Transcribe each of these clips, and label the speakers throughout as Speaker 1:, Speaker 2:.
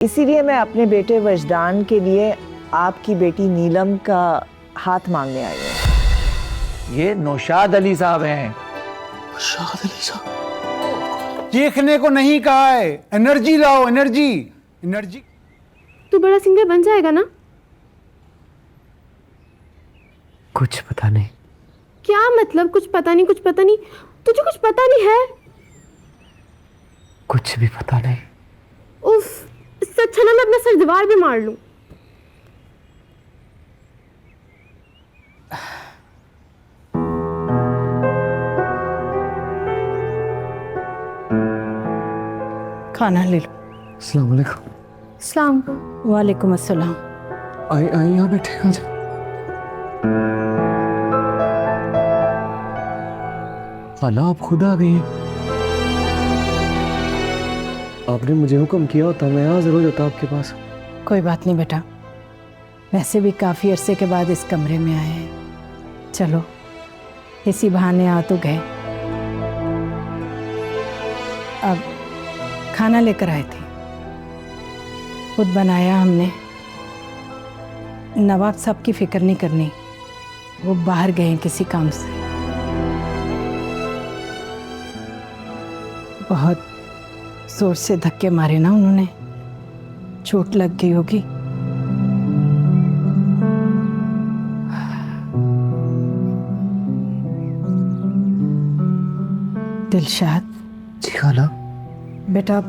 Speaker 1: इसीलिए मैं अपने बेटे वजदान के लिए आपकी बेटी नीलम का हाथ मांगने आई हूँ।
Speaker 2: ये नौशाद अली साहब हैं।
Speaker 3: नौशाद अली साहब? चीखने को नहीं कहा है, एनर्जी लाओ, एनर्जी एनर्जी।
Speaker 4: तू बड़ा सिंगर बन जाएगा ना?
Speaker 5: कुछ पता नहीं।
Speaker 4: क्या मतलब कुछ पता नहीं? कुछ पता नहीं? तुझे कुछ पता नहीं है?
Speaker 5: कुछ भी पता नहीं।
Speaker 4: उफ, इससे अच्छा ना मैं अपना सर दीवार पे मार लूं।
Speaker 6: खाना ले लो।
Speaker 5: अस्सलाम वालेकुम।
Speaker 4: सलाम।
Speaker 6: वालेकुम अस्सलाम।
Speaker 5: आई आई यहाँ बैठे आ जा। खाला आप खुद आ गई हैं। आपने मुझे हुक्म किया होता मैं हाजिर हो जाता आपके पास।
Speaker 6: कोई बात नहीं बेटा, वैसे भी काफी अरसे के बाद इस कमरे में आए हैं। चलो इसी बहाने आ तो गए। अब खाना लेकर आए थे, खुद बनाया हमने। नवाब साहब की फिक्र नहीं करनी, वो बाहर गए हैं किसी काम से। बहुत जोर से धक्के मारे ना उन्होंने, चोट लग गई होगी। दिलशाद।
Speaker 5: जी खाला।
Speaker 6: बेटा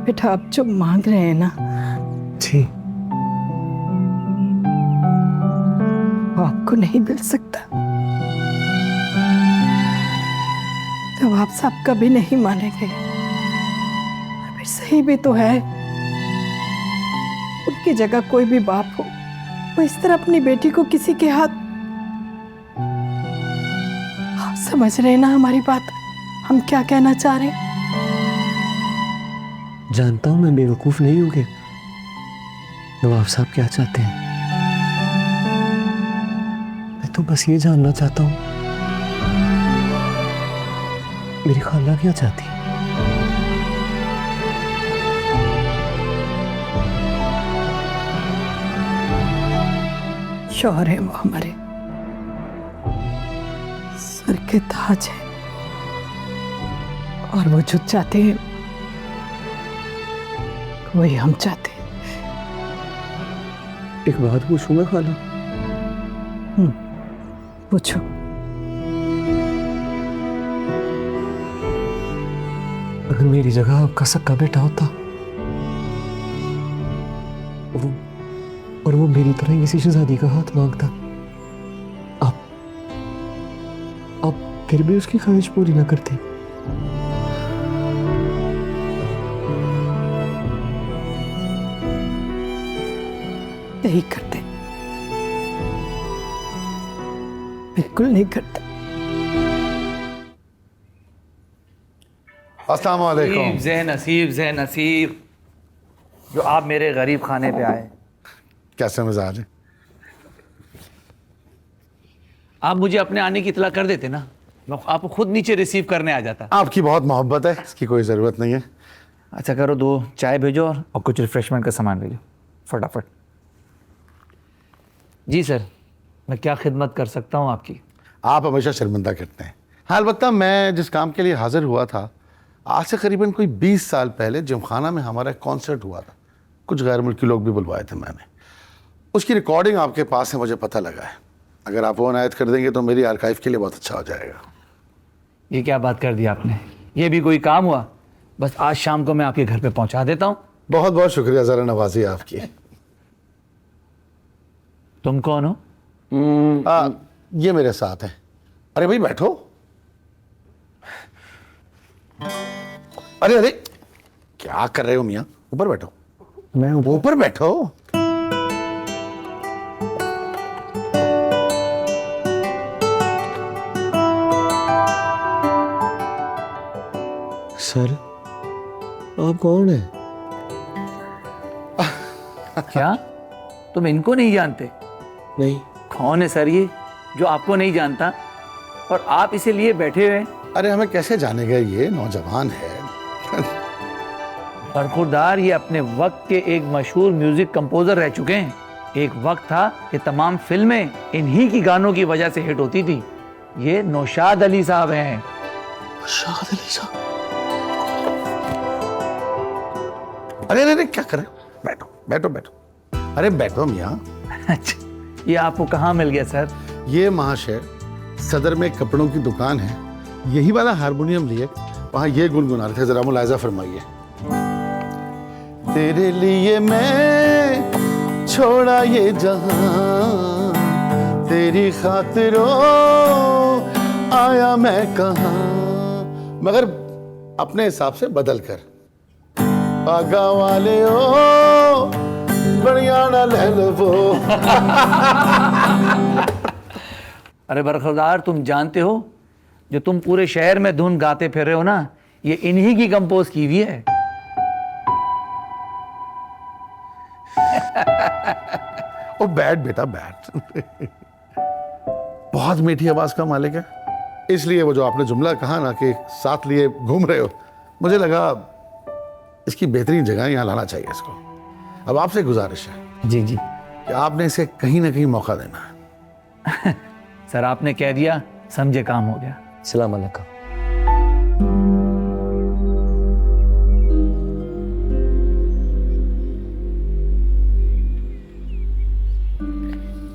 Speaker 6: बेटा आप जो मांग रहे हैं ना,
Speaker 5: जी
Speaker 6: वो आपको नहीं मिल सकता। नवाब साहब कभी नहीं मानेंगे। और फिर सही भी तो है, उनकी जगह कोई भी बाप हो, वो इस तरह अपनी बेटी को किसी के हाथ। आप समझ रहे हैं ना हमारी बात, हम क्या कहना चाह रहे हैं?
Speaker 5: जानता हूँ मैं बेवकूफ नहीं हूँ कि नवाब साहब क्या चाहते हैं। मैं तो बस ये जानना चाहता हूँ मेरी खाला क्या चाहती है।
Speaker 6: शौहर है वो हमारे, सर के ताज है, और वो जो चाहते हैं वही हम चाहते हैं।
Speaker 5: एक बात पूछूं मैं खाला?
Speaker 6: पूछो।
Speaker 5: अगर मेरी जगह आपका सक्का बेटा होता और वो मेरी तरह किसी शहजादी का हाथ मांगता, आप फिर भी उसकी ख्वाहिश पूरी ना करते?
Speaker 6: नहीं करते, बिल्कुल नहीं करते।
Speaker 3: अस्सलाम वालेकुम।
Speaker 2: ज़े नसीब जो आप मेरे गरीब खाने पे आए।
Speaker 3: कैसे मिजाज है?
Speaker 2: आप मुझे अपने आने की इतला कर देते ना, मैं आपको खुद नीचे रिसीव करने आ जाता।
Speaker 3: आपकी बहुत मोहब्बत है, इसकी कोई ज़रूरत नहीं है।
Speaker 2: अच्छा करो, 2 चाय भेजो और कुछ रिफ्रेशमेंट का सामान भेजो फटाफट। जी सर, मैं क्या खिदमत कर सकता हूँ आपकी?
Speaker 3: आप हमेशा शर्मिंदा करते हैं। हाँ, अलबत्ता मैं जिस काम के लिए हाजिर हुआ था, आज से करीबन कोई 20 साल पहले जिमखाना में हमारा एक कॉन्सर्ट हुआ था। कुछ गैर मुल्की लोग भी बुलवाए थे मैंने। उसकी रिकॉर्डिंग आपके पास है, मुझे पता लगा है। अगर आप वो इनायत कर देंगे तो मेरी आर्काइव के लिए बहुत अच्छा हो जाएगा।
Speaker 2: ये क्या बात कर दी आपने? ये भी कोई काम हुआ? बस आज शाम को मैं आपके घर पे पहुंचा देता हूँ।
Speaker 3: बहुत बहुत शुक्रिया, ज़रा नवाजी आपकी।
Speaker 2: तुम कौन हो?
Speaker 3: ये मेरे साथ है। अरे भाई बैठो। अरे अरे क्या कर रहे हो मियाँ? ऊपर बैठो।
Speaker 5: मैं
Speaker 3: ऊपर बैठो।
Speaker 5: सर आप कौन है?
Speaker 2: क्या तुम इनको नहीं जानते?
Speaker 5: नहीं।
Speaker 2: कौन है सर ये जो आपको नहीं जानता और आप इसे लिए बैठे हुए हैं?
Speaker 3: अरे हमें कैसे जानेगा, ये नौजवान है।
Speaker 2: बरखुरदार ये अपने वक्त के एक मशहूर म्यूजिक कंपोजर रह चुके हैं। एक वक्त था कि तमाम फिल्में इन्हीं की गानों की वजह से हिट होती थी। ये नौशाद अली साहब हैं।
Speaker 3: शाहद अली साहब। अरे अरे अरे, क्या कर रहे हो? बैठो बैठो बैठो। अरे बैठो मियाँ।
Speaker 2: अच्छा, ये आपको कहाँ मिल गया सर?
Speaker 3: ये महाशय सदर में कपड़ों की दुकान है, यही वाला हारमोनियम लिए वहां ये गुनगुना रहे थे, जरा मुलाहिजा फरमाइए। तेरे लिए मैं छोड़ा ये जहां, तेरी खातिरों आया मैं कहां, मगर अपने हिसाब से बदल कर। आगा वाले ओ बढ़िया ना ले लो वो।
Speaker 2: अरे बरखुरदार, तुम जानते हो जो तुम पूरे शहर में धुन गाते फिर रहे हो ना, ये इन्हीं की कंपोज की हुई है।
Speaker 3: ओ बैठ बेटा बैठ। बहुत मीठी आवाज का मालिक है, इसलिए वो जो आपने जुमला कहा ना कि साथ लिए घूम रहे हो, मुझे लगा इसकी बेहतरीन जगह यहाँ लाना चाहिए इसको। अब आपसे गुजारिश है
Speaker 2: जी जी
Speaker 3: कि आपने इसे कहीं ना कहीं मौका देना है।
Speaker 2: सर, आपने कह दिया, समझे, काम हो गया।
Speaker 5: सलाम अलैकुम।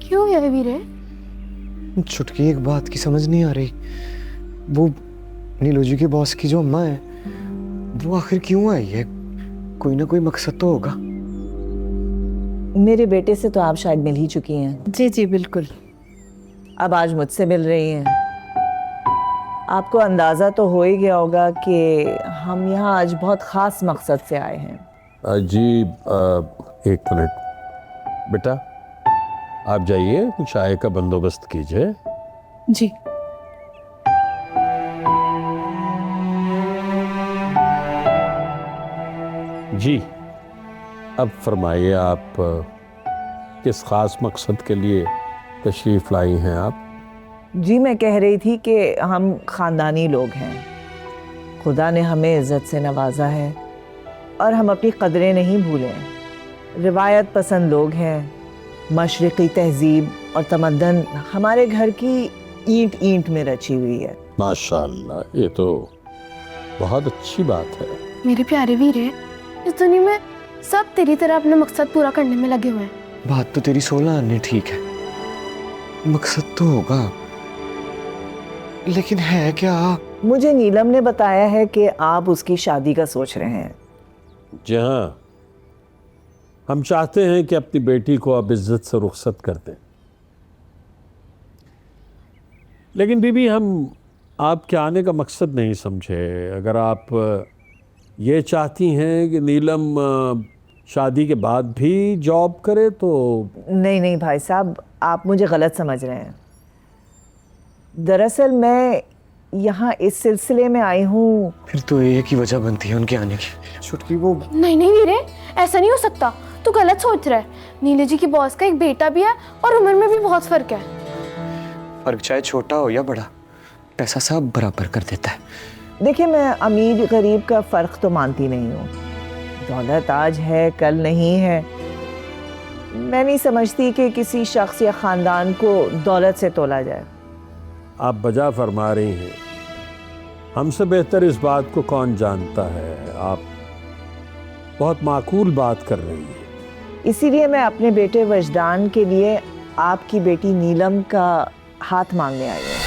Speaker 4: क्यों है वीरे?
Speaker 5: छुटकी, एक बात की समझ नहीं आ रही, वो नीलू जी के बॉस की जो अम्मा है वो आखिर क्यों आई है? कोई ना कोई मकसद तो होगा।
Speaker 1: मेरे बेटे से तो आप शायद मिल ही चुकी हैं।
Speaker 6: जी जी बिल्कुल।
Speaker 1: अब आज मुझसे मिल रही हैं। आपको अंदाज़ा तो हो ही गया होगा कि हम यहाँ आज बहुत ख़ास मकसद से आए हैं।
Speaker 7: जी एक मिनट बेटा, आप जाइए, चाय का बंदोबस्त कीजिए।
Speaker 6: जी।
Speaker 7: जी, अब फरमाइए, आप किस खास मकसद के लिए तशरीफ़ लाई हैं आप?
Speaker 1: जी, मैं कह रही थी कि हम ख़ानदानी लोग हैं, खुदा ने हमें इज़्ज़त से नवाजा है और हम अपनी कदरें नहीं भूलें। रिवायत पसंद लोग हैं, मशरिक़ी तहज़ीब और तमद्दन हमारे घर की ईंट ईंट में रची हुई है।
Speaker 7: माशाअल्लाह, ये तो बहुत अच्छी बात है।
Speaker 4: मेरे प्यारे वीरे, इस दुनिया में सब तेरी तरह अपना मकसद पूरा करने में लगे हुए हैं।
Speaker 5: बात तो तेरी 16 आने ठीक है, मकसद तो होगा, लेकिन है क्या?
Speaker 1: मुझे नीलम ने बताया है कि आप उसकी शादी का सोच रहे हैं।
Speaker 7: जी हाँ, हम चाहते हैं कि अपनी बेटी को अब इज्जत से रुखसत कर दें, लेकिन बीबी हम आपके आने का मकसद नहीं समझे। अगर आप ये चाहती हैं कि नीलम शादी के बाद भी जॉब करे तो।
Speaker 1: नहीं नहीं भाई साहब, आप मुझे गलत समझ रहे हैं। दरअसल मैं यहाँ इस सिलसिले में आई हूँ।
Speaker 5: फिर तो एक ही वजह बनती है उनके आने की। छुटकी, वो
Speaker 4: नहीं नहीं वीरे, ऐसा नहीं हो सकता, तू गलत सोच रहा है। नीले जी की बॉस का एक बेटा भी है और उम्र में भी बहुत फर्क है।
Speaker 5: फर्क चाहे छोटा हो या बड़ा, पैसा सब बराबर कर देता है।
Speaker 1: देखिए, मैं अमीर गरीब का फ़र्क तो मानती नहीं हूँ। दौलत आज है कल नहीं है। मैं नहीं समझती कि किसी शख्स या ख़ानदान को दौलत से तोला जाए।
Speaker 7: आप बजा फरमा रही हैं, हमसे बेहतर इस बात को कौन जानता है। आप बहुत माकूल बात कर रही हैं।
Speaker 1: इसीलिए मैं अपने बेटे वजदान के लिए आपकी बेटी नीलम का हाथ मांगने आई हूँ।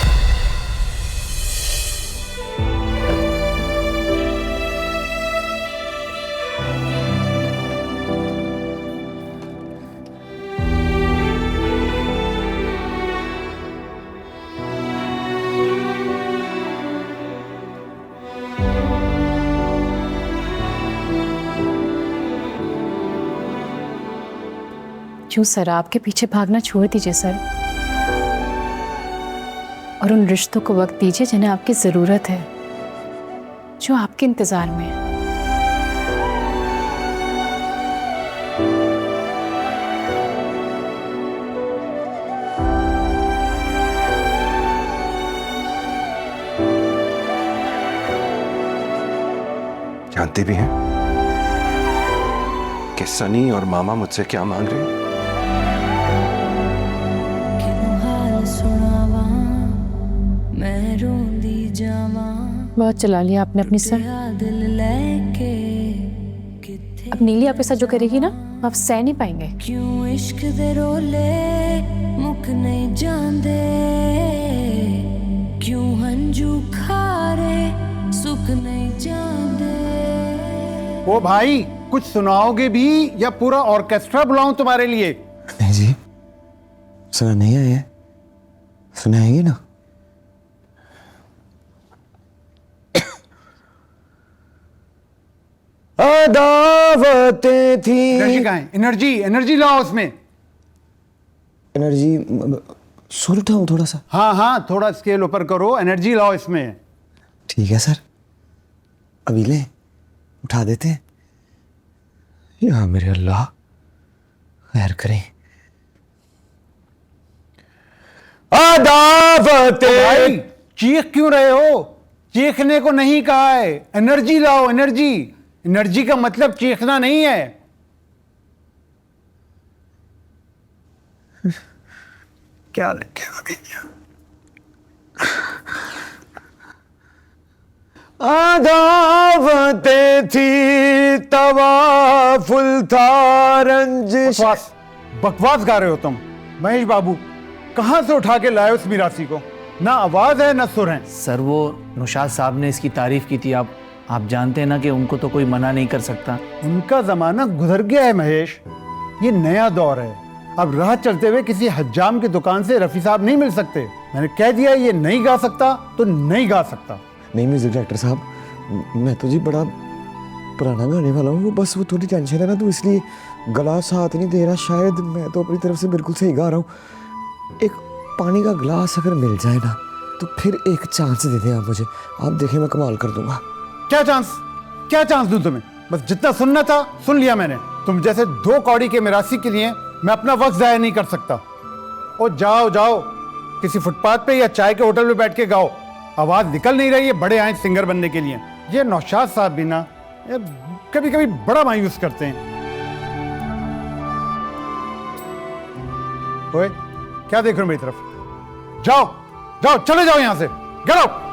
Speaker 8: क्यों सर, आपके पीछे भागना छोड़ दीजिए सर, और उन रिश्तों को वक्त दीजिए जिन्हें आपकी ज़रूरत है, जो आपके इंतज़ार में है।
Speaker 9: जानते भी हैं
Speaker 5: कि सनी और मामा मुझसे क्या मांग रहे हैं।
Speaker 8: बहुत चला लिया आपने अपनी सर। अब नीली आपके साथ जो करेगी ना, आप सह नहीं पाएंगे।
Speaker 9: क्यों इश्क दे रोले मुक नहीं जांदे, क्यों हंजू खारे सुख नहीं जांदे।
Speaker 10: ओ भाई, कुछ सुनाओगे भी या पूरा ऑर्केस्ट्रा बुलाऊं तुम्हारे लिए?
Speaker 5: नहीं जी, सुना नहीं है, सुनाएंगे ना। दावतें थी।
Speaker 10: एनर्जी कहाँ है? एनर्जी एनर्जी लाओ उसमें।
Speaker 5: एनर्जी सुर उठाऊं थोड़ा सा?
Speaker 10: हाँ हाँ, थोड़ा स्केल ऊपर करो, एनर्जी लाओ इसमें।
Speaker 5: ठीक है सर, अभी ले उठा देते हैं। या मेरे अल्लाह खैर करें।
Speaker 10: भाई चीख क्यों रहे हो? चीखने को नहीं कहा है, एनर्जी लाओ एनर्जी। एनर्जी का मतलब चीखना नहीं है।
Speaker 5: क्या लेके आ गई? दावतें थी, तवाफुल था, रंजिश।
Speaker 10: बकवास गा रहे हो तुम। महेश बाबू, कहां से उठा के लाए उस मिरासी को? ना आवाज है ना सुर है।
Speaker 2: सर वो नौशाद साहब ने इसकी तारीफ की थी। आप जानते हैं ना कि उनको तो कोई मना नहीं कर सकता।
Speaker 10: उनका जमाना गुजर गया है महेश, ये नया दौर है। अब राह चलते हुए किसी हज्जाम की दुकान से रफी साहब नहीं मिल सकते। मैंने कह दिया ये नहीं गा सकता तो नहीं गा सकता।
Speaker 5: नहीं म्यूजिक डायरेक्टर साहब, मैं तो जी बड़ा पुराना गाने वाला हूँ, बस वो थोड़ी टेंशन है ना, तो इसलिए गला साथ नहीं दे रहा। शायद मैं तो अपनी तरफ से बिल्कुल सही गा रहा हूँ। एक पानी का गिलास अगर मिल जाए ना, तो फिर एक चांस दे दें आप मुझे। आप देखें मैं कमाल कर दूंगा।
Speaker 10: क्या चांस दूं तुम्हें? बस जितना सुनना था सुन लिया मैंने। तुम जैसे 2 कौड़ी के मिरासी के लिए मैं अपना वक्त जाया नहीं कर सकता। ओ जाओ जाओ, किसी फुटपाथ पे या चाय के होटल में बैठ के गाओ। आवाज निकल नहीं रही है बड़े आए सिंगर बनने के लिए। ये नौशाद साहब भी ना कभी कभी बड़ा मायूस करते हैं। ओए क्या देख रहे हो मेरी तरफ? जाओ जाओ, चले जाओ यहां से, गेट आउट।